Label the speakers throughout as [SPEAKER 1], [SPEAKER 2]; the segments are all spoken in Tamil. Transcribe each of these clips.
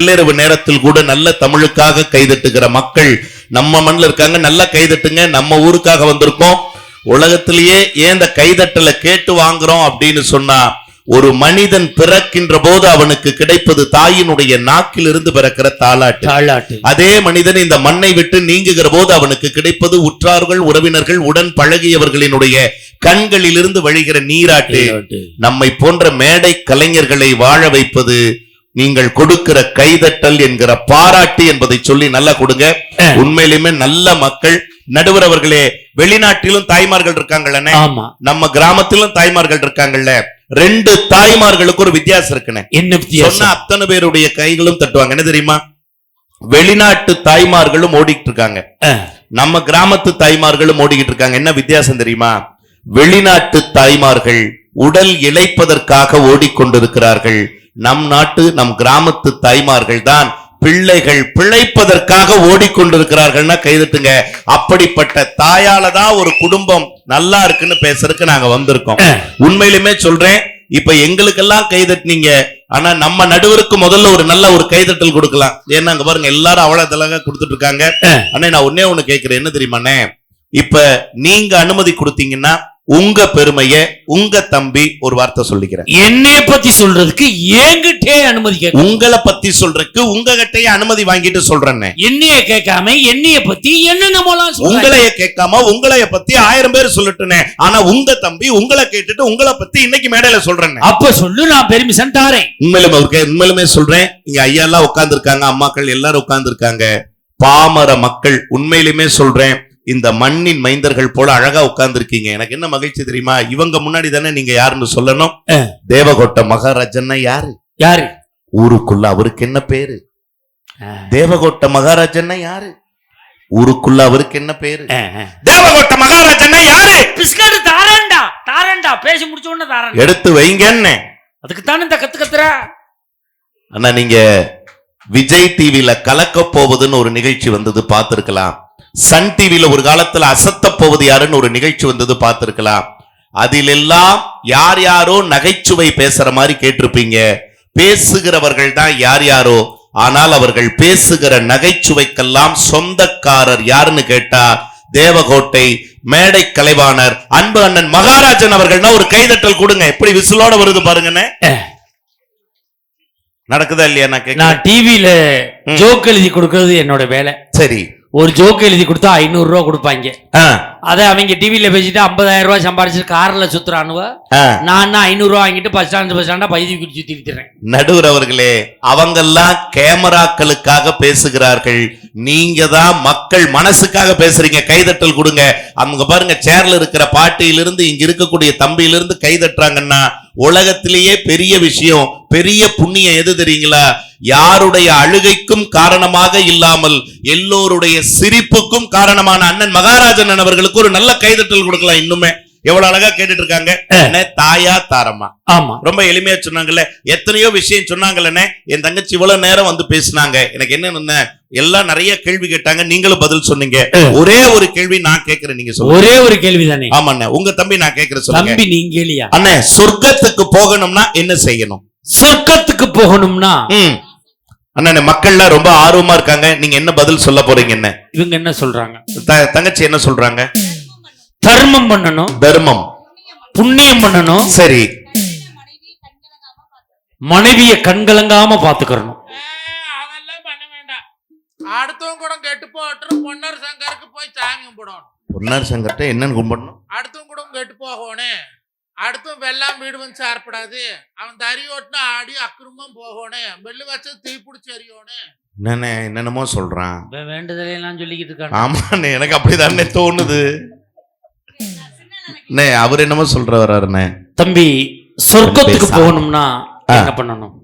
[SPEAKER 1] நள்ளிரவு நேரத்தில் கூட நல்ல தமிழுக்காக கைதட்டுகிற மக்கள் நம்ம மண்ணில் இருக்காங்க. நல்லா கைதட்டுங்க. நம்ம ஊருக்காக வந்திருக்கோம். உலகத்திலேயே ஏன் இந்த கைதட்டலை கேட்டு வாங்குறோம் அப்படின்னு சொன்னா, ஒரு மனிதன் பிறக்கின்ற போது அவனுக்கு கிடைப்பது தாயினுடைய நாக்கிலிருந்து பிறக்கிற தாலாட்டு. அதே மனிதன் இந்த மண்ணை விட்டு நீங்குகிற போது அவனுக்கு கிடைப்பது உற்றார்கள், உறவினர்கள், உடன் பழகியவர்களினுடைய கண்களிலிருந்து வழிகிற நீராட்டு. நம்மை போன்ற மேடை கலைஞர்களை வாழ வைப்பது நீங்கள் கொடுக்கிற கைதட்டல் என்கிற பாராட்டு என்பதை சொல்லி நல்லா கொடுங்க. உண்மையிலுமே நல்ல மக்கள். நடுவர் அவர்களே, வெளிநாட்டிலும் தாய்மார்கள் இருக்காங்கல்ல, நம்ம கிராமத்திலும் தாய்மார்கள் இருக்காங்கல்ல. ரெண்டு தாய்மார்களுக்கு ஒரு வித்தியாசம் இருக்குன்னு என்ன சொன்னா அத்தனை பேருடைய கைகளும் தட்டுவாங்க. என்ன தெரியுமா? வெளிநாட்டு தாய்மார்களும் ஓடிட்டு இருக்காங்க, நம்ம கிராமத்து தாய்மார்களும் ஓடிக்கிட்டு இருக்காங்க. என்ன வித்தியாசம் தெரியுமா? வெளிநாட்டு தாய்மார்கள் உடல் இளைப்பதற்காக ஓடிக்கொண்டிருக்கிறார்கள். நம் நாட்டு நம் கிராமத்து தாய்மார்கள் தான் பிள்ளைகள் பிழைப்பதற்காக ஓடிக்கொண்டிருக்கிறார்கள்னா கைதட்டுங்க. அப்படிப்பட்ட தாயால தான் ஒரு குடும்பம் நல்லா இருக்குன்னு பேசுறதுக்கு நாங்க வந்திருக்கோம். உண்மையிலுமே சொல்றேன், இப்ப எங்களுக்கெல்லாம் கைதட்டினீங்க, ஆனா நம்ம நடுவருக்கு முதல்ல ஒரு நல்ல ஒரு கைதட்டல் கொடுக்கலாம். ஏன்னா அங்க பாருங்க, எல்லாரும் அவ்வளவு தலக கொடுத்துட்டு இருக்காங்க. அண்ணே, நான் ஒன்னே ஒண்ணு கேட்கிறேன். என்ன தெரியுமாண்ணே, இப்ப நீங்க அனுமதி கொடுத்தீங்கன்னா உங்க பெருமைய உங்க தம்பி ஒரு வார்த்தை சொல்லிக்கிறேன்.
[SPEAKER 2] என்னைய பத்தி சொல்றதுக்கு என்கிட்டே அனுமதி கேட்க,
[SPEAKER 1] உங்களை பத்தி சொல்றதுக்கு உங்ககிட்டயே அனுமதி வாங்கிட்டு சொல்றேன்.
[SPEAKER 2] என்னைய கேட்காம என்னைய பத்தி என்னென்னமோலாம்,
[SPEAKER 1] உங்களைய கேட்காம உங்களைய பத்தி 1000 பேர் சொல்லட்டுனே. ஆனா உங்க தம்பி உங்களை கேட்டுட்டு உங்களை பத்தி இன்னைக்கு மேடையில சொல்றேன்.
[SPEAKER 2] அப்ப சொல்லு, நான் பெர்மிஷன் தாரேன்.
[SPEAKER 1] உண்மையிலுமே சொல்றேன். இங்க ஐயா எல்லாம் உட்கார்ந்து இருக்காங்க, அம்மாக்கள் எல்லாரும் உட்கார்ந்து இருக்காங்க. பாமர மக்கள், உண்மையிலுமே சொல்றேன், இந்த மண்ணின் மைந்தர்கள் போல அழகா உட்கார்ந்து இருக்கீங்க. எனக்கு என்ன மகிழ்ச்சி தெரியுமா? இவங்க முன்னாடி தானே நீங்க யாருன்னு சொல்லணும். தேவகோட்டை மகாராஜன்னா யாரு?
[SPEAKER 2] யாரு
[SPEAKER 1] ஊருக்குள்ள அவருக்கு என்ன பேரு? தேவகோட்டை மகாராஜன்னா யாரு? ஊருக்குள்ள அவருக்கு என்ன பேரு? தேவகோட்டை மகாராஜன்னா யாரு?
[SPEAKER 2] பிஸ்கட் தாரண்டா தாரண்டா பேசி முடிச்ச உடனே தாரண்டா
[SPEAKER 1] எடுத்து வைங்கன்னு.
[SPEAKER 2] அதுக்கு தானே இந்த கத்துற.
[SPEAKER 1] ஆனா நீங்க விஜய் டிவில கலக்க போவதுன்னு ஒரு நிகழ்ச்சி வந்தது, பார்த்திருக்கலாம். சன் டிவில ஒரு காலத்துல அசத்த போவது யாருன்னு ஒரு நிகழ்ச்சி வந்தது, பார்த்திருக்கலாம். அதிலெல்லாம் யார் யாரோ நகைச்சுவை பேசுற மாதிரி கேட்டிருப்பீங்க. பேசுகிறவர்கள் தான் யார் யாரோ, ஆனால் அவர்கள் பேசுகிற நகைச்சுவைக்கெல்லாம் சொந்தக்காரர் யாருன்னு கேட்டா தேவகோட்டை மேடை கலைவாணர் அன்பு அண்ணன் மகாராஜன் அவர்கள்னா ஒரு கைதட்டல் கொடுங்க. எப்படி விசிலோட வருது பாருங்கன்னு. நடக்குதா இல்லையா? நான்
[SPEAKER 2] டிவில ஜோக் எழுதி கொடுக்கறது என்னோட வேலை.
[SPEAKER 1] சரி,
[SPEAKER 2] ஒரு ஜோக்கு எழுதி கொடுத்தா 500 ரூபா கொடுப்பாங்க. அதை அவங்க டிவில பேசிட்டு 50,000 ரூபாய் சம்பாதிச்சு கார்ல சுத்துறானுவ. நான் 500 ரூபா வாங்கிட்டு பஸ் ஸ்டாண்டா பைதி சுத்தி விட்டுறேன்.
[SPEAKER 1] நடுவர் அவர்களே, அவங்கெல்லாம் கேமராக்களுக்காக பேசுகிறார்கள். நீங்க தான் மக்கள் மனசுக்காக பேசுறீங்க. கைதட்டல் கொடுங்க. அவங்க பாருங்க, சேர்ல இருக்கிற பாட்டியிலிருந்து இங்க இருக்கக்கூடிய தம்பியிலிருந்து கைதட்டுறாங்கன்னா உலகத்திலேயே பெரிய விஷயம், பெரிய புண்ணியம் எது தெரியுங்களா? யாருடைய அழுகைக்கும் காரணமாக இல்லாமல் எல்லோருடைய சிரிப்புக்கும் காரணமான அண்ணன் மகாராஜன் அவர்களுக்கு ஒரு நல்ல கைதட்டல் கொடுக்கலாம். இன்னுமே எவ்வளவு அழகா கேட்டுட்டு இருக்காங்க. தாயா தாரமா,
[SPEAKER 2] ஆமா,
[SPEAKER 1] ரொம்ப எளிமையா சொன்னாங்கல்ல. எத்தனையோ விஷயம் சொன்னாங்கல்ல. என் தங்கச்சி இவ்வளவு நேரம் வந்து பேசினாங்க. எனக்கு என்ன, எல்லாம் நிறைய கேள்வி கேட்டாங்க, நீங்களும் பதில் சொன்னீங்க. ஒரே ஒரு கேள்வி நான் கேட்கிறேன், நீங்க சொல்லுங்க.
[SPEAKER 2] ஒரே ஒரு கேள்வி தானே?
[SPEAKER 1] ஆமாண்ணே, உங்க தம்பி நான் கேட்கிறேன், சொல்லுங்க.
[SPEAKER 2] தம்பி நீங்க கேளியா?
[SPEAKER 1] அண்ணே, சொர்க்கத்துக்கு போகணும்னா என்ன செய்யணும்?
[SPEAKER 2] சொர்க்கத்துக்கு போகணும்னா
[SPEAKER 1] அண்ணே, மக்கள்லாம் ரொம்ப ஆர்வமா இருக்காங்க. நீங்க என்ன பதில் சொல்ல போறீங்க? என்ன
[SPEAKER 2] இவங்க என்ன சொல்றாங்க?
[SPEAKER 1] தங்கச்சி என்ன சொல்றாங்க?
[SPEAKER 2] தர்மம் பண்ணணும்,
[SPEAKER 1] தர்மம்
[SPEAKER 2] புண்ணியம் பண்ணணும்.
[SPEAKER 1] சரி,
[SPEAKER 2] மனைவிய கண்கலங்காம பாத்துக்கணும்.
[SPEAKER 3] அதெல்லாம் பண்ண வேண்டாம். அடுத்தவங்க கூட கெட்டு போட்டு பொன்னர் சங்கருக்கு போய் சாமி கும்பிடணும்.
[SPEAKER 1] பொன்னர் சங்கர்ட்ட என்னன்னு கும்பிடணும்?
[SPEAKER 3] அடுத்தவங்க கூட கெட்டு போகணும். அடுத்தும் வெள்ளாம் வீடு வந்து சார்படாது. அவன் தறி ஓட்டுனா ஆடி அக்கிரமம் போகணும். வெள்ளு வச்சு தீ பிடிச்சி எறியணும்.
[SPEAKER 1] என்னென்னமோ சொல்றான்.
[SPEAKER 2] வேண்டுதலையெல்லாம் சொல்லிக்கிட்டு இருக்காங்க.
[SPEAKER 1] ஆமாண்ணே, எனக்கு அப்படிதானே தோணுது. அவர் என்னமோ சொல்ற வர்றாருண்ணே.
[SPEAKER 2] தம்பி, சொர்க்கத்துக்கு போகணும்னா என்ன பண்ணணும்?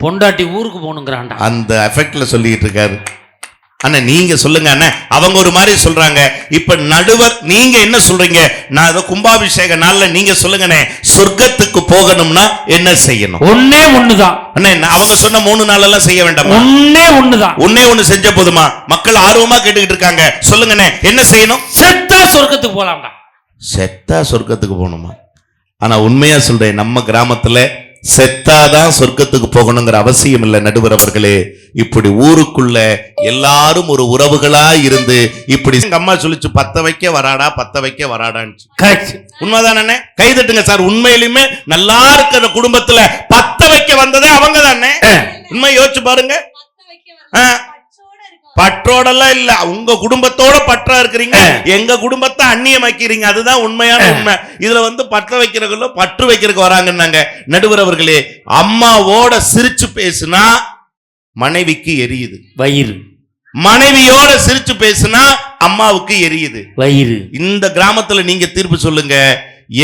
[SPEAKER 2] பொண்டாட்டி ஊருக்கு போகணுங்கிறான்டா. அந்த
[SPEAKER 1] எஃபெக்ட்ல சொல்லிட்டு இருக்காரு. அண்ணா நீங்க சொல்லுங்க அண்ணா. அவங்க ஒரு மாதிரி சொல்றாங்க. இப்ப நடுவர் நீங்க என்ன சொல்றீங்க? நான் ஏதோ கும்பாபிஷேக நாள்ல நீங்க சொல்லுங்கண்ணே, சொர்க்கத்துக்கு போகணும்னா என்ன செய்யணும்?
[SPEAKER 2] ஒன்னே ஒண்ணுதான்
[SPEAKER 1] அண்ணே. அவங்க சொன்ன 3 நாள் எல்லாம் செய்ய வேண்டாம்.
[SPEAKER 2] ஒன்னே ஒண்ணுதான்.
[SPEAKER 1] ஒன்னே ஒண்ணு செஞ்ச போதுமா? மக்கள் ஆர்வமா கேட்டுக்கிட்டு இருக்காங்க. சொல்லுங்கண்ணே, என்ன செய்யணும்?
[SPEAKER 2] செத்தா சொர்க்கத்துக்கு போலாம்டா.
[SPEAKER 1] செத்தா சொர்க்கத்துக்கு போகணுமா? ஆனா உண்மையா சொல்றேன், நம்ம கிராமத்துல செத்தாதான் சொர்க்கத்துக்கு போகணுங்கிற அவசியம் இல்ல நடுவர் அவர்களே. இப்படி ஊருக்குள்ள எல்லாரும் ஒரு உறவுகளா இருந்து இப்படி எங்க அம்மா சொல்லிச்சு, பத்த வைக்க வராடா பத்த வைக்க வராடான்னு. உண்மைதானே? கைதட்டுங்க சார். உண்மையிலுமே நல்லா இருக்கிற குடும்பத்துல பத்த வைக்க வந்ததே அவங்க தானே. உண்மை யோசிச்சு பாருங்க. பற்றோடெல்லாம் இல்ல, உங்க குடும்பத்தோட பற்றா இருக்கிறீங்க, எங்க குடும்பத்தை அந்நியமாக்கிறீங்க. அதுதான் உண்மையான உண்மை. இதுல பற்ற வைக்கிறவங்களோ பற்று வைக்கிறதுக்கு வராங்கன்னாங்க. நடுவர் அவர்களே, அம்மாவோட சிரிச்சு பேசுனா மனைவிக்கு எரியுது வயிறு, மனைவியோட சிரிச்சு பேசுனா அம்மாவுக்கு எரியுது வயிறு. இந்த கிராமத்துல நீங்க தீர்ப்பு சொல்லுங்க.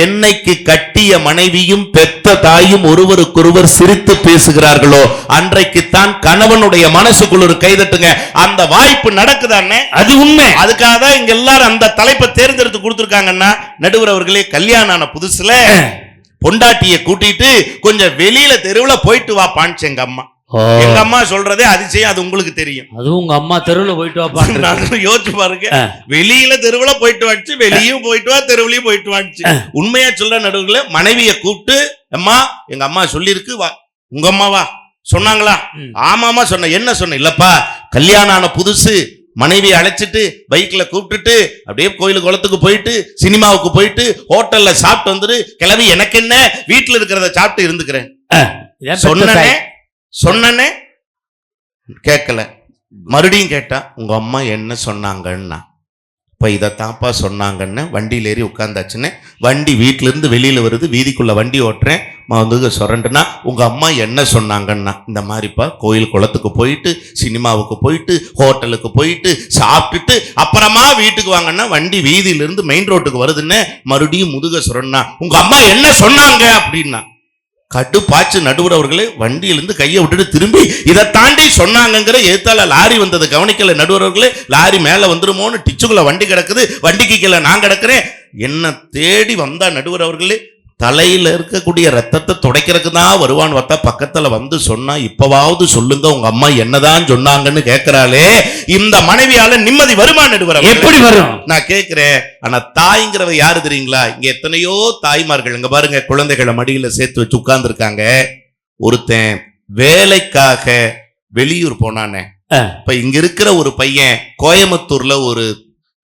[SPEAKER 1] என்னைக்கு கட்டிய மனைவியும் பெத்த தாயும் ஒருவருக்கொருவர் சிரித்து பேசுகிறார்களோ அன்றைக்குத்தான் கணவனுடைய மனசுக்குள்ள ஒரு கைதட்டுங்க. அந்த வாய்ப்பு நடக்குதானே? அது உண்மை. அதுக்காக தான் இங்க எல்லாரும் அந்த தலைப்பை தேர்ந்தெடுத்து கொடுத்திருக்காங்கன்னா, நடுவர் அவர்களே, கல்யாணம் ஆன புதுசுல பொண்டாட்டிய கூட்டிட்டு கொஞ்சம் வெளியில தெருவுல போயிட்டு வா பான்ச்சு எங்க அம்மா. எங்க அம்மா சொல்றதே அதிசயம், அது உங்களுக்கு தெரியும். அதுவும் உங்க அம்மா தெருவுல போயிட்டு வா யோசிச்சு பாருங்க. வெளியில தெருவுல போயிட்டு வாச்சு, வெளியும் போயிட்டு வா, தெருவுலயும் போயிட்டு வாச்சு. உண்மையா சொல்ற நடுவுல மனைவிய கூப்பிட்டு, அம்மா எங்க அம்மா சொல்லிருக்கு வா. உங்க அம்மாவா சொன்னாங்களா? ஆமாமா சொன்ன. என்ன சொன்ன? இல்லப்பா, கல்யாணம் ஆன புதுசு மனைவியை அழைச்சிட்டு பைக்ல கூப்பிட்டுட்டு அப்படியே கோயிலு குளத்துக்கு போயிட்டு சினிமாவுக்கு போயிட்டு ஹோட்டல்ல சாப்பிட்டு வந்துரு, கிளவி எனக்கு என்ன, வீட்டுல இருக்கிறத சாப்பிட்டு இருந்துக்கிறேன் சொன்னே. கேட்கல. மறுபடியும் கேட்டா, உங்க அம்மா என்ன சொன்னாங்கன்னா, இப்ப இதத்தாப்பா சொன்னாங்கன்னு வண்டியில ஏறி உட்கார்ந்தாச்சுன்னு. வண்டி வீட்டுல இருந்து வெளியில வருது, வீதிக்குள்ள வண்டி ஓட்டுறேன். சொரண்டுனா, உங்க அம்மா என்ன சொன்னாங்கன்னா, இந்த மாதிரிப்பா கோயில் குளத்துக்கு போயிட்டு சினிமாவுக்கு போயிட்டு ஹோட்டலுக்கு போயிட்டு சாப்பிட்டுட்டு அப்புறமா வீட்டுக்கு வாங்கன்னா வண்டி வீதியில இருந்து மெயின் ரோட்டுக்கு வருதுன்னு மறுபடியும் சொரண்டா, உங்க அம்மா என்ன சொன்னாங்க அப்படின்னா. கடுப்பாச்சு நடுவர் அவர்களே. வண்டியிலிருந்து கையை விட்டுட்டு திரும்பி இதை தாண்டி சொன்னாங்கிற எதிர்த்தால லாரி வந்தது கவனிக்கல நடுவர் அவர்களே. லாரி மேல வந்துருமோன்னு டிச்சுக்குள்ள வண்டி கிடக்குது, வண்டிக்கு கீழே நான் கிடக்குறேன். என்ன தேடி வந்தா நடுவர் அவர்களே. தலையில இருக்கக்கூடிய ரத்தத்தை துடைக்கிறதுக்கு தான் வருவான்னு பார்த்தா பக்கத்துல வந்து சொன்னா, இப்பவாவது சொல்லுங்க உங்க அம்மா என்னதான் சொன்னாங்கன்னு கேட்கிறாளே. இந்த மனைவியால நிம்மதி வருமா நடுவர்? எப்படி வரும் நான் கேட்கிறேன். ஆனா தாய்ங்கிறவ யாரு தெரியுங்களா? இங்க எத்தனையோ தாய்மார்கள் இங்க பாருங்க, குழந்தைகளை மடியில சேர்த்து வச்சு உட்கார்ந்து இருக்காங்க. ஒருத்தன் வேலைக்காக வெளியூர் போனானே. இப்ப இங்க இருக்கிற ஒரு பையன் கோயம்புத்தூர்ல ஒரு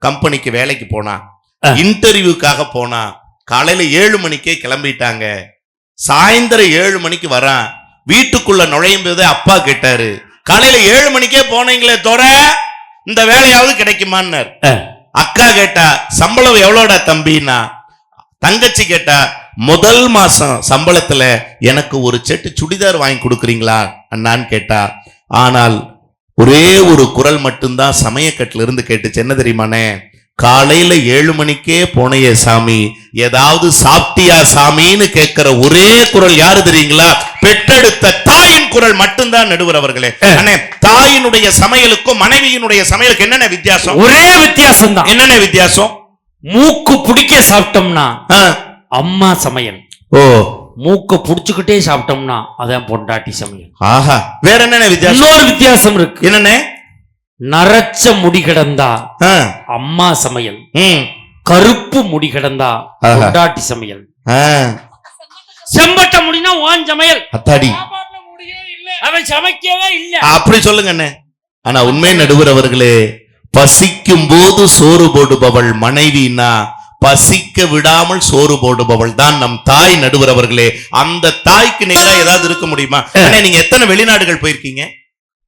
[SPEAKER 1] கம்பெனிக்கு வேலைக்கு போனான். இன்டர்வியூக்காக போனா. காலையில 7 மணிக்கே கிளம்பிட்டாங்க. சாயந்தரம் 7 மணிக்கு வரான். வீட்டுக்குள்ள நுழையும் போதே அப்பா கேட்டாரு, காலையில 7 மணிக்கே போனீங்களே தோற, இந்த வேலையாவது கிடைக்குமான்னார். அக்கா கேட்டா, சம்பளம் எவ்வளோடா தம்பின்னா. தங்கச்சி கேட்டா, முதல் மாசம் சம்பளத்துல எனக்கு ஒரு செட்டு சுடிதார் வாங்கி கொடுக்குறீங்களா அண்ணான்னு கேட்டா. ஆனால் ஒரே ஒரு குரல் மட்டும்தான் சமயக்கட்டுல இருந்து கேட்டுச்சு. என்ன தெரியுமானே? காலையில 7 மணிக்கே போனையே சாமி, ஏதாவது சாப்பிட்டியா சாமின்னு கேட்கிற ஒரே குரல் யாரு தெரியுங்களா? பெற்றெடுத்த தாயின் குரல் மட்டும்தான் நடுவர் அவர்களே. தாயினுடைய சமையலுக்கும் மனைவியினுடைய சமையலுக்கு என்னென்ன வித்தியாசம்? ஒரே வித்தியாசம் தான். என்னென்ன வித்தியாசம்? மூக்கு பிடிக்க சாப்பிட்டோம்னா அம்மா சமையல். மூக்க புடிச்சுக்கிட்டே சாப்பிட்டோம்னா அதான் பொண்டாட்டி சமையல். ஆஹா, வேற என்னென்ன வித்தியாசம்? இன்னொரு வித்தியாசம் இருக்கு. என்னென்ன? நரச்ச முடி கிடந்தா அம்மா சமையல், கருப்பு முடி கிடந்தா பொண்டாட்டி சமையல். செம்பட்ட முடினா ஓன் சமையல். அத்தாடி, அவன் சமைக்கவே இல்ல அப்படி சொல்லுங்க அண்ணே. ஆனா உண்மை நடுவர் அவர்களே, பசிக்கும் போது சோறு போடுபவள் மனைவினா பசிக்க விடாமல் சோறு போடுபவள் தான் நம் தாய் நடுவர் அவர்களே. அந்த தாய்க்கு நேரா ஏதாவது இருக்க முடியுமா? நீங்க எத்தனை வெளிநாடுகள் போயிருக்கீங்க?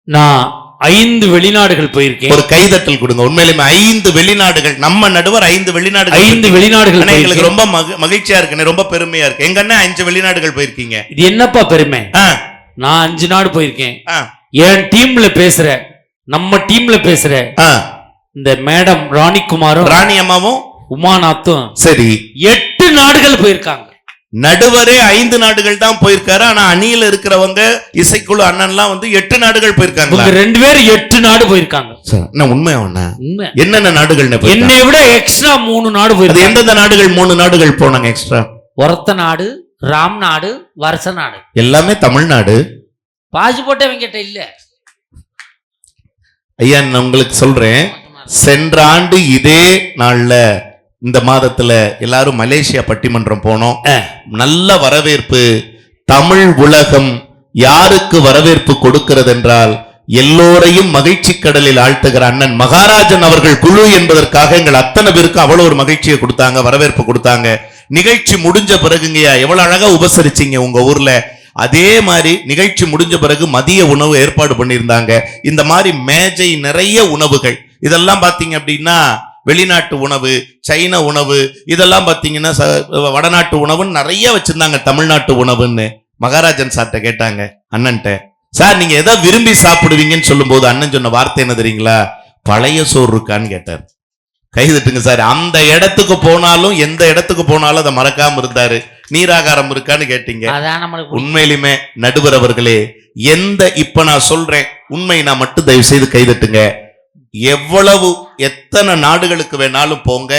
[SPEAKER 1] நான் 5 வெளிநாடுகள் போயிருக்கேன். ஒரு கைதட்டல் கொடுங்க. உண்மையிலுமே 5 வெளிநாடுகள். நம்ம நடுவர் 5 வெளிநாடுகள். 5 வெளிநாடுகள் எங்களுக்கு ரொம்ப மகிழ்ச்சியா இருக்கு, ரொம்ப பெருமையா இருக்கு. எங்க அண்ணன் 5 வெளிநாடுகள் போயிருக்கீங்க. இது என்னப்பா பெருமை? நான் 5 நாடு போயிருக்கேன். என் டீம்ல பேசுற, நம்ம டீம்ல பேசுற இந்த மேடம் ராணிகுமாரும் ராணி அம்மாவும் உமாநாத்தும் சரி 8 நாடுகள் போயிருக்காங்க. நடுவரே 5 நாடுகள் தான் போயிருக்காரு. ஆனா அணியில இருக்கிறவங்க இசைக்குழு அண்ணன்லாம் 8 நாடுகள் போயிருக்காங்க. 2 பேரும் 8 நாடு போயிருக்காங்க. உண்மையா? என்னென்ன நாடுகள்? என்னை விட எக்ஸ்ட்ரா 3 நாடு போயிருக்கு. எந்தெந்த நாடுகள்? 3 நாடுகள் போனாங்க எக்ஸ்ட்ரா. ஒரத்த நாடு, ராம் நாடு, வருஷ நாடு. எல்லாமே தமிழ்நாடு. பாஸ்போர்ட் அவங்கிட்ட இல்ல. ஐயா நான் உங்களுக்கு சொல்றேன், சென்ற ஆண்டு இதே நாள்ல இந்த மாதத்துல எல்லாரும் மலேசியா பட்டிமன்றம் போனோம். நல்ல வரவேற்பு. தமிழ் உலகம் யாருக்கு வரவேற்பு கொடுக்கிறது என்றால் எல்லோரையும் மகிழ்ச்சி கடலில் ஆழ்த்துகிற அண்ணன் மகாராஜன் அவர்கள் குழு என்பதற்காக எங்கள் அத்தனை பேருக்கு அவ்வளவு ஒரு மகிழ்ச்சியை கொடுத்தாங்க, வரவேற்பு கொடுத்தாங்க. நிகழ்ச்சி முடிஞ்ச பிறகுங்கய்யா எவ்வளவு அழகா உபசரிச்சீங்க உங்க ஊர்ல. அதே மாதிரி நிகழ்ச்சி முடிஞ்ச பிறகு மதிய உணவு ஏற்பாடு பண்ணியிருந்தாங்க. இந்த மாதிரி மேஜை நிறைய உணவுகள், இதெல்லாம் பாத்தீங்க அப்படின்னா வெளிநாட்டு உணவு, சைன உணவு, இதெல்லாம் பாத்தீங்கன்னா வடநாட்டு உணவுன்னு நிறைய வச்சிருந்தாங்க. தமிழ்நாட்டு உணவுன்னு மகாராஜன் சார்ட்ட கேட்டாங்க அண்ணன்ட்ட, சார் நீங்க எதை விரும்பி சாப்பிடுவீங்கன்னு சொல்லும் போது அண்ணன் சொன்ன வார்த்தை என்ன தெரியுங்களா? பழைய சோறு இருக்கான்னு கேட்டார். கைதட்டுங்க சார். அந்த இடத்துக்கு போனாலும் எந்த இடத்துக்கு போனாலும் அதை மறக்காம இருந்தாரு. நீராகாரம் இருக்கான்னு கேட்டீங்க. உண்மையிலுமே நடுவர் அவர்களே, இப்ப நான் சொல்றேன் உண்மை, நான் மட்டும் தயவு செய்து கைதட்டுங்க. எத்தனை நாடுகளுக்கு வேணாலும் போங்க,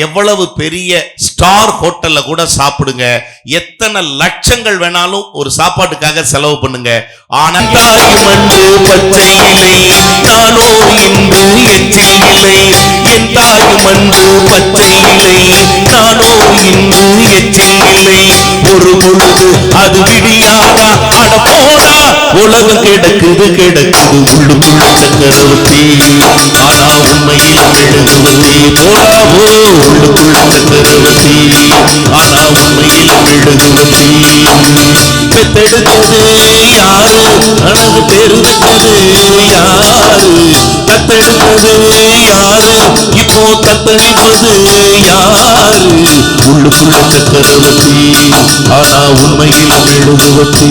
[SPEAKER 1] எவ்வளவு பெரிய ஸ்டார் ஹோட்டல்ல கூட சாப்பிடுங்க, எத்தனை லட்சங்கள் வேணாலும் ஒரு சாப்பாட்டுக்காக செலவு பண்ணுங்க. ஆனா தாய் மண்ணு பச்சை இலை, நானோ இன்று எச்சில் இலை. என் தாய் மண்ணு பச்சை இலை, நானோ இன்று எச்சில் இலை. ஒரு பொழுது அது விடியாதா, அட போடா உலகம் கிடக்குது கிடக்குது உள்ளுக்குள்ள சக்கரவர்த்தி. ஆனா உண்மையில் மெழுகுவத்தி, போடா போ உள்ளுக்குள்ள சக்கரவர்த்தி. ஆனா உண்மையில் மெழுகுவத்தி. பெத்தெடுத்தது யாரு, அழகு பெருத்தது யாரு, தத்தெடுத்தது யாரு, இப்போ தத்தளிப்பது யாரு? உள்ளுக்குள்ள சக்கரவர்த்தி, ஆனா உண்மையில் மெழுகுவத்தி.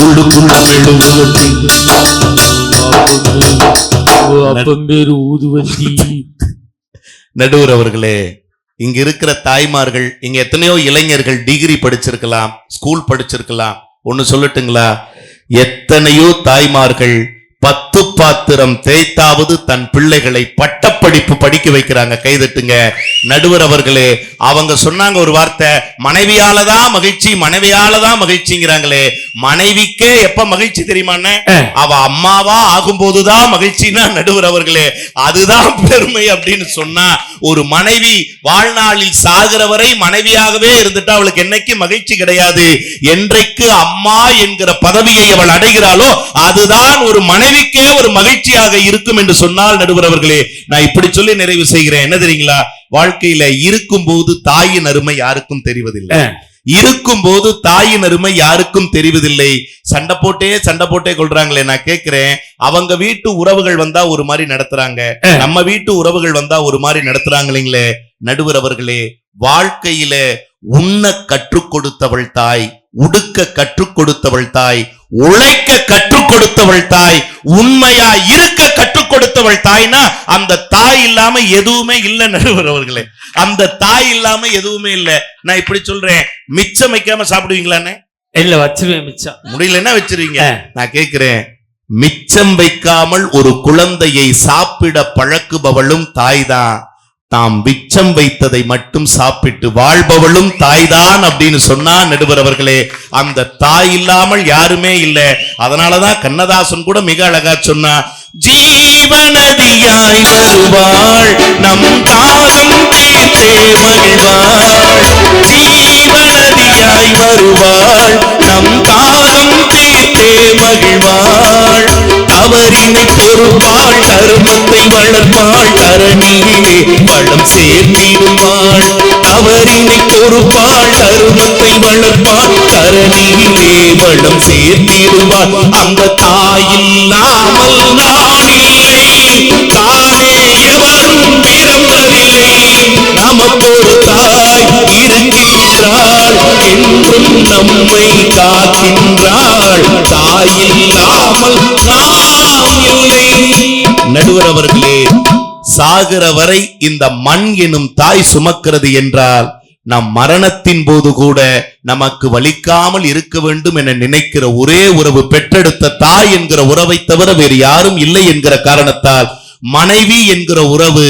[SPEAKER 1] உள்ளுக்குள்ள மெழுகுவத்தி. அப்பம்பேரு ஊதுவத்தி. நடுவர் அவர்களே, இங்க இருக்கிற தாய்மார்கள், இங்க எத்தனையோ இளைஞர்கள் டிகிரி படிச்சிருக்கலாம், ஸ்கூல் படிச்சிருக்கலாம். ஒன்னு சொல்லட்டுங்களா? எத்தனையோ தாய்மார்கள் 10 பாத்திரம் தேய்த்தாவது தன் பிள்ளைகளை பட்டப்படிப்பு படிக்க வைக்கிறாங்க. கைதட்டுங்க நடுவர் அவர்களே. அவங்க சொன்னாங்க ஒரு வார்த்தை, மனைவியாலதான் மகிழ்ச்சி, மனைவியாலதான் மகிழ்ச்சிங்கிறாங்களே. மனைவிக்கே எப்ப மகிழ்ச்சி தெரியுமான்னு? அவ அம்மாவா ஆகும்போதுதான் மகிழ்ச்சினா நடுவர் அவர்களே, அதுதான் பெருமை அப்படின்னு சொன்னா, ஒரு மனைவி வாழ்நாளில் சாகிற வரை மனைவியாகவே இருந்துட்டா அவளுக்கு என்னைக்கு மகிழ்ச்சி கிடையாது. என்றைக்கு அம்மா என்கிற பதவியை அவள் அடைகிறாளோ அதுதான் ஒரு மனைவிக்கே ஒரு மகிழ்ச்சியாக இருக்கும் என்று சொன்னால் நடுவர் அவர்களே, நான் இப்படி சொல்லி நிறைவு செய்கிறேன். என்ன தெரியுங்களா? வாழ்க்கையில இருக்கும் போது தாயின் அருமை யாருக்கும் தெரிவதில்லை. இருக்கும் போது தாயின் அருமை யாருக்கும் தெரிவதில்லை. சண்டை போட்டே கொள்றாங்களே. நான் கேட்கிறேன், அவங்க வீட்டு உறவுகள் வந்தா ஒரு மாதிரி நடத்துறாங்க, நம்ம வீட்டு உறவுகள் வந்தா ஒரு மாதிரி நடத்துறாங்களே. நடுவர் அவர்களே, வாழ்க்கையில உண்ண கற்றுக் கொடுத்தவள் தாய், உடுக்க கற்றுக் கொடுத்தவள் தாய், உழைக்க கற்றுக் கொடுத்தவள் தாய், உண்மையா இருக்க கற்றுக் கொடுத்தவள் தாய்னா அந்த தாய் இல்லாம எதுவுமே இல்ல நடுவர் அவர்களே. அந்த தாய் இல்லாம எதுவுமே இல்ல. நான் இப்படி சொல்றேன், மிச்சம் வைக்காம சாப்பிடுவீங்களான்னு? இல்ல, வச்சிருவேன். மிச்சம் முடியலன்னா வச்சிருவீங்க. நான் கேட்கிறேன், மிச்சம் வைக்காமல் ஒரு குழந்தையை சாப்பிட பழக்குபவளும் தாய்தான். தாம் மிச்சம் வைத்ததை மட்டும் சாப்பிட்டு வாழ்பவளும் தாய்தான் அப்படின்னு சொன்னா நடுவர் அவர்களே, அந்த தாய் இல்லாமல் யாருமே இல்லை. அதனாலதான் கண்ணதாசன் கூட மிக அழகா சொன்னா, ஜீவநதியாய் வருவாள் நம் தாகம் தீர்த்தே மகிழ்வாள். ஜீவநதியாய் வருவாள் நம் தாகம் தீர்த்தே மகிழ்வாள். தவறினை பொறுப்பாள், தருமத்தை வளர்ப்பாள், தரணியிலே வளம் சேர்த்திடுவாள். தவறினை பொறுப்பாள், தருமத்தை வளர்ப்பாள், தரணியிலே வளம் சேர்த்திடுவாள். அந்த தாயில்லாமல் நாடில்லை, தானே எவரும் விரும்பவில்லை. நமக்கொரு தாய் இருக்கின்றாள், என்றும் நம்மை காக்கின்றாள். தாயில்லாமல் நாம் இல்லை. நடுவர் அவர்களே, சாகிற வரை இந்த மண் எனும் தாய் சுமக்கிறது என்றால், நம் மரணத்தின் போது கூட நமக்கு வலிக்காமல் இருக்க வேண்டும் என நினைக்கிற ஒரே உறவு பெற்றெடுத்த தாய் என்கிற உறவை தவிர வேறு யாரும் இல்லை என்கிற காரணத்தால், மனைவி என்கிற உறவு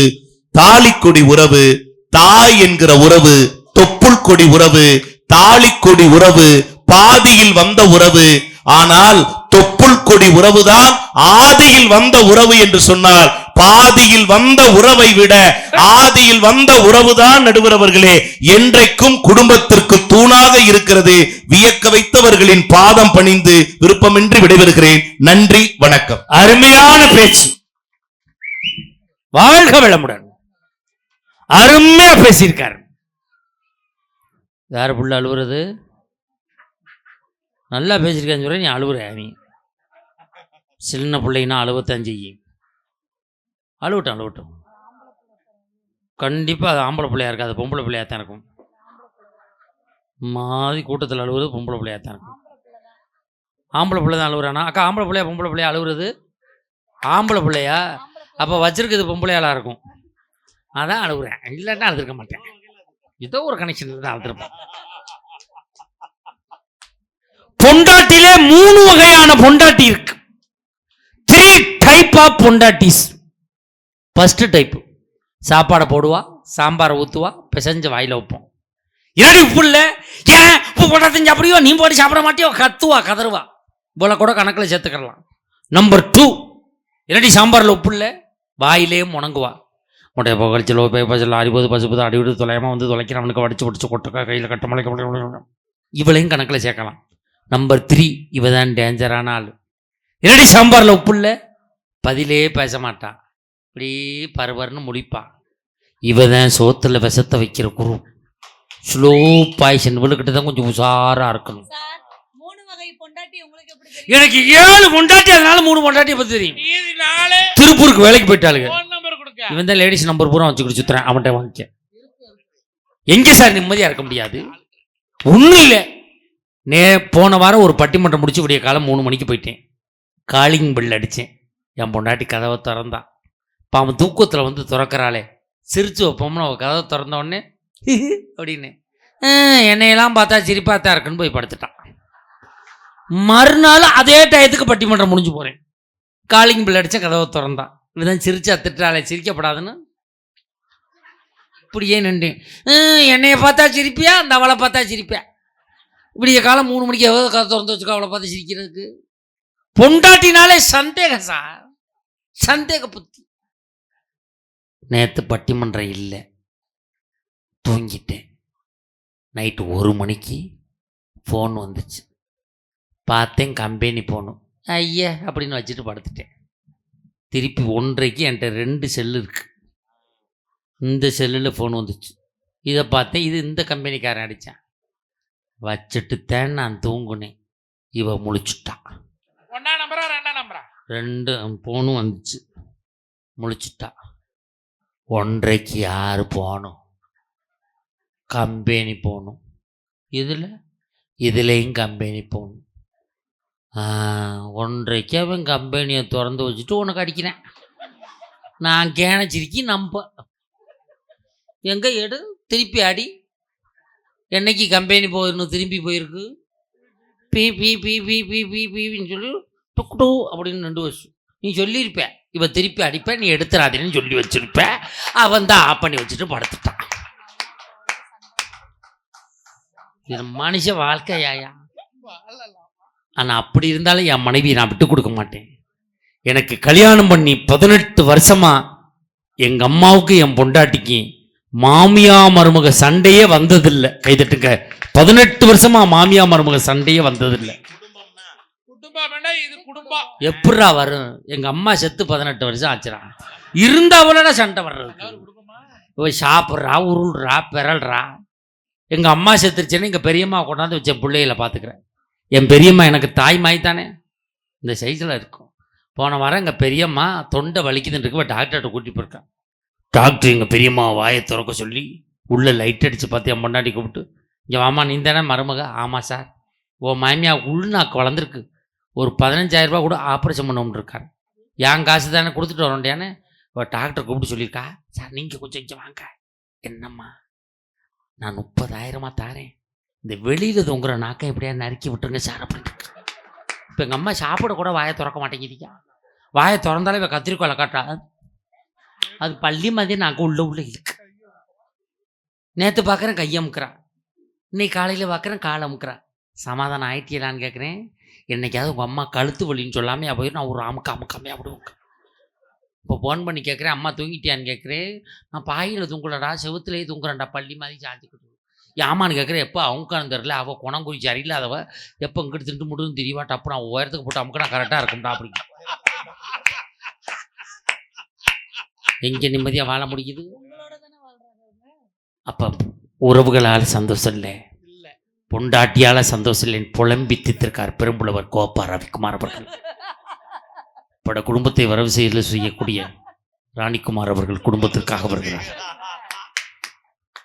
[SPEAKER 1] தாலிக்கொடி உறவு, தாய் என்கிற உறவு தொப்புள் கொடி உறவு, தாலிக்கொடி உறவு பாதியில் வந்த உறவு. ஆனால் தொப்புள் கொடி உறவுதான் ஆதியில் வந்த உறவு என்று சொன்னால், பாதியில் வந்த உறவை விட ஆதியில் வந்த உறவுதான் நடுவர் அவர்களே என்றைக்கும் குடும்பத்திற்கு தூணாக இருக்கிறது. வியக்க வைத்தவர்களின் பாதம் பணிந்து விருப்பமின்றி விடைபெறுகிறேன். நன்றி, வணக்கம்.
[SPEAKER 2] அருமையான பேச்சு, வாழ்க வளமுடன். அருமையா பேசியிருக்காரு. யாரு புள்ள அழுவுறது? நல்லா பேசியிருக்கான்னு சொல்ற, நீ அழுவுற. நீ சின்ன பிள்ளைன்னா அழுவத்தான் செய்யும். அழுவட்டும். கண்டிப்பா அது ஆம்பளை பிள்ளையா இருக்காது, பொம்பளை பிள்ளையா தான் இருக்கும். மாதிரி கூட்டத்தில் அழுவுறது பொம்பளை பிள்ளையா தான் இருக்கும். ஆம்பளை பிள்ளை தான் அழுவுறானா? அக்கா, ஆம்பளை பிள்ளையா பொம்பளை பிள்ளையா அழுவுறது? ஆம்பளை பிள்ளையா? அப்போ வச்சிருக்கிறது பொம்பளையாளா இருக்கும். அதான் அழுகுறேன், இல்லைன்னா அழுதுருக்க மாட்டேன். ஏதோ ஒரு கனெக்ஷன் தான் அழுதுருப்பேன். பொண்டாட்டிலே 3 வகையான பொண்டாட்டி இருக்கு. 3 டைப் ஆஃப் பொண்டாட்டிஸ். ஃபர்ஸ்ட் டைப், சாப்பாடை போடுவா, சாம்பாரை ஊற்றுவா, பிசைஞ்ச வாயில வைப்போம். என்னடி உப்பு இல்லை, ஏன் உப்பு போட்டா செஞ்சு அப்படியோ, நீ போட்டு சாப்பிட மாட்டியோ, கத்துவா, கதறுவா. இவ்வளோ கூட கணக்கில் சேர்த்துக்கலாம். நம்பர் 2, என்னடி சாம்பாரில் உப்பு இல்லை, வாயிலே முணங்குவா. முட்டைய புகழ்ச்சிலோ பேப்பச்சில் அடிபோது பசுபது அடிவிடு தொலையமாக வந்து தொலைக்கிற அவனுக்கு வடிச்சு பிடிச்சி கொட்டுக்கா கையில் கட்ட மலைக்க. இவளையும் கணக்கில் சேர்க்கலாம். நம்பர் 3, இவ தான் டேஞ்சரான ஆள். என்னடி சாம்பாரில் உப்பு இல்லை, பதிலே பேச மாட்டான், இப்படி பருபருன்னு முடிப்பா. இவ தான் சோத்தில் விஷத்தை வைக்கிற குரு, ஸ்லோ பாய்சன். இவளுக்கிட்ட தான் கொஞ்சம் உஷாராக இருக்கணும். எனக்கு 7 பொண்டாட்டி, அதனால 3 பொண்டாட்டியை பற்றி தெரியும். திருப்பூருக்கு வேலைக்கு போயிட்டாளுங்க. இவன் தான் லேடிஸ் நம்பர் பூரா வச்சுக்கிட்டு சுத்துறேன். அவன்கிட்ட வாங்கிக்க. எங்கே சார் நிம்மதியாக இருக்க முடியாது? ஒன்றும் இல்லை. போன வாரம் ஒரு பட்டிமன்றம் முடிச்சு விடிய காலம் 3 மணிக்கு போயிட்டேன். காலிங் பெல் அடித்தேன். என் பொண்டாட்டி கதவை திறந்தான். இப்போ அவன் தூக்கத்தில் வந்து திறக்கிறாளே, சிரிச்சு வைப்போம்னு அவள் கதவை திறந்த உடனே அப்படின்னு என்னையெல்லாம் பார்த்தா சிரிப்பாத்தான் இருக்குன்னு போய் படுத்துட்டான். மறுநாள் அதே டயத்துக்கு பட்டிமன்றம் முடிஞ்சு போகிறேன். காலிங் பெல் அடித்தா கதவை திறந்தான். இதுதான் சிரிச்சா திட்டாளே, சிரிக்கப்படாதுன்னு இப்படியே நின்றேன். என்னைய பார்த்தா சிரிப்பியா, அந்த அவளை பார்த்தா சிரிப்பியா? இப்படிய காலம் 3 மணிக்கு எவ்வளோ கதை திறந்து வச்சுக்கோ அவளை பார்த்து சிரிக்கிறதுக்கு. பொண்டாட்டினாலே சந்தேகம் சார், சந்தேக புத்தி. நேற்று பட்டிமன்றம் இல்லை, தூங்கிட்டேன். நைட்டு 1 மணிக்கு ஃபோன் வந்துச்சு. பார்த்தேன், கம்பெனி போகணும். ஐயா அப்படின்னு வச்சுட்டு படுத்துட்டேன். திருப்பி 1:30க்கு என்கிட்ட 2 செல்லு இருக்கு. இந்த செல்லில் ஃபோன் வந்துச்சு. இதை பார்த்தேன், இது இந்த கம்பெனிக்காரன் அடித்தான். வச்சுட்டு தான் நான் தூங்குனேன். இவ முழிச்சுட்டான். 2 ஃபோனும் வந்துச்சு. முழிச்சுட்டா. 1:30க்கு யார் போகணும்? கம்பெனி போகணும். இதுலேயும் கம்பெனி போகணும். 1:30க்கு அவன் கம்பெனியை திறந்து வச்சுட்டு உனக்கு அடிக்கிறேன். நான் கேனச்சிருக்கி நம்ப எங்கே எடு திருப்பி அடி. என்னைக்கு கம்பெனி போயிடணும் திரும்பி போயிருக்கு. பீ பீ பீ பீ பீ பீ பீன்னு சொல்லி டுக்குடு அப்படின்னு 2 வருஷம் நீ சொல்லியிருப்ப. இவ திருப்பி அடிப்பேன், நீ எடுத்துறாதேன்னு சொல்லி வச்சிருப்ப. அவன் தான் ஆஃப் பண்ணி வச்சுட்டு படுத்துட்டான். இது மனுஷ வாழ்க்கையாயா? ஆனால் அப்படி இருந்தாலும் என் மனைவியை நான் விட்டு கொடுக்க மாட்டேன். எனக்கு கல்யாணம் பண்ணி 18 வருஷமா எங்கள் அம்மாவுக்கு என் பொண்டாட்டிக்கு மாமியா மருமக சண்டையே வந்ததில்லை. கைதட்டுங்க. 18 வருஷமா மாமியா மருமக சண்டையே வந்ததில்லை. எப்படா வரும்? எங்கள் அம்மா செத்து 18 வருஷம் ஆச்சுரா. இருந்தவளோட சண்டை வர்றது. சாப்பிட்றா, உருள்றா, பிறல்றா. எங்கள் அம்மா செத்துருச்சேன்னு எங்கள் பெரியம்மா கொண்டாந்து வச்ச பிள்ளைகளை பார்த்துக்கிறேன். என் பெரியம்மா எனக்கு தாய் மாய் தானே, இந்த சைஸில் இருக்கும். போன வாரம் எங்கள் பெரியம்மா தொண்டை வலிக்குதுன்னு இருக்கு, டாக்டர்கிட்ட கூட்டிட்டு போயிருக்கேன். டாக்டர் எங்கள் பெரியம்மா வாயை திறக்க சொல்லி உள்ளே லைட் அடித்து பார்த்து என் பொண்டாட்டி கூப்பிட்டு, இங்கே வாமா நீ தானே மருமக? ஆமாம் சார். ஓ மாமியா உள்நாக்கு வளர்ந்துருக்கு, ஒரு 15,000 ரூபா கூட ஆப்ரேஷன் பண்ணணும்னு இருக்காரு. என் காசு தானே கொடுத்துட்டு வரோண்டியானே டாக்டர் கூப்பிட்டு சொல்லியிருக்கா. சார் நீங்கள் கொஞ்சம் இங்கே வாங்க. என்னம்மா, நான் 30,000 தாரேன், இந்த வெளியில் தொங்குற நாக்கை எப்படியா நறுக்கி விட்டுருங்க சார் அப்படின்னு. இப்போ எங்கள் அம்மா சாப்பிட கூட வாயை திறக்க மாட்டேங்குதுக்கா. வாயை திறந்தாலே இப்போ கத்திரிக்கோலை காட்டா, அது பள்ளி மாதிரி நாங்கள் உள்ள இருக்கு. நேற்று பார்க்குறேன் கையை அமுக்குறான், இன்னைக்கு காலையில் பார்க்குறேன் காலை அமுக்குறான். சமாதானம் ஆயிட்டியலான்னு கேட்குறேன். என்னைக்காவது உங்கள் அம்மா கழுத்து வலின்னு சொல்லாமையா போயிடும், நான் ஒரு அமுக்காமையா விடுவோம். இப்போ ஃபோன் பண்ணி கேட்குறேன், அம்மா தூங்கிட்டியான்னு கேட்குறேன். நான் பாயில் தூங்கலடா, செவுத்துலேயே தூங்குறேன்டா, பள்ளி மாதிரி சாஞ்சிக்கிட்டு. ஆமான்னு கேட்குறேன். எப்போ அவங்களுக்கானு தெரில, அவள் குணங்குறி சரியில்லாதவ, எப்போ இங்கிட்டு திண்டு முடுன்னு தெரியவா, டப்பு நான் உயரத்துக்கு போட்டு அமுக்கினா கரெக்டாக இருக்கும்டா அப்படி. எங்கே நிம்மதியாக வாழ முடியுது? அப்போ உறவுகளால் சந்தோஷம் இல்லை, பொண்டாட்டியால சந்தோஷம் இல்லைன்னு புலம்பி தித்திருக்கார் பெரும்புலவர் கோப்பா ரவிக்குமார் அவர்கள். பட குடும்பத்தை வரவு செய்யக்கூடிய ராணிக்குமார் அவர்கள் குடும்பத்திற்காக வருகிறார்.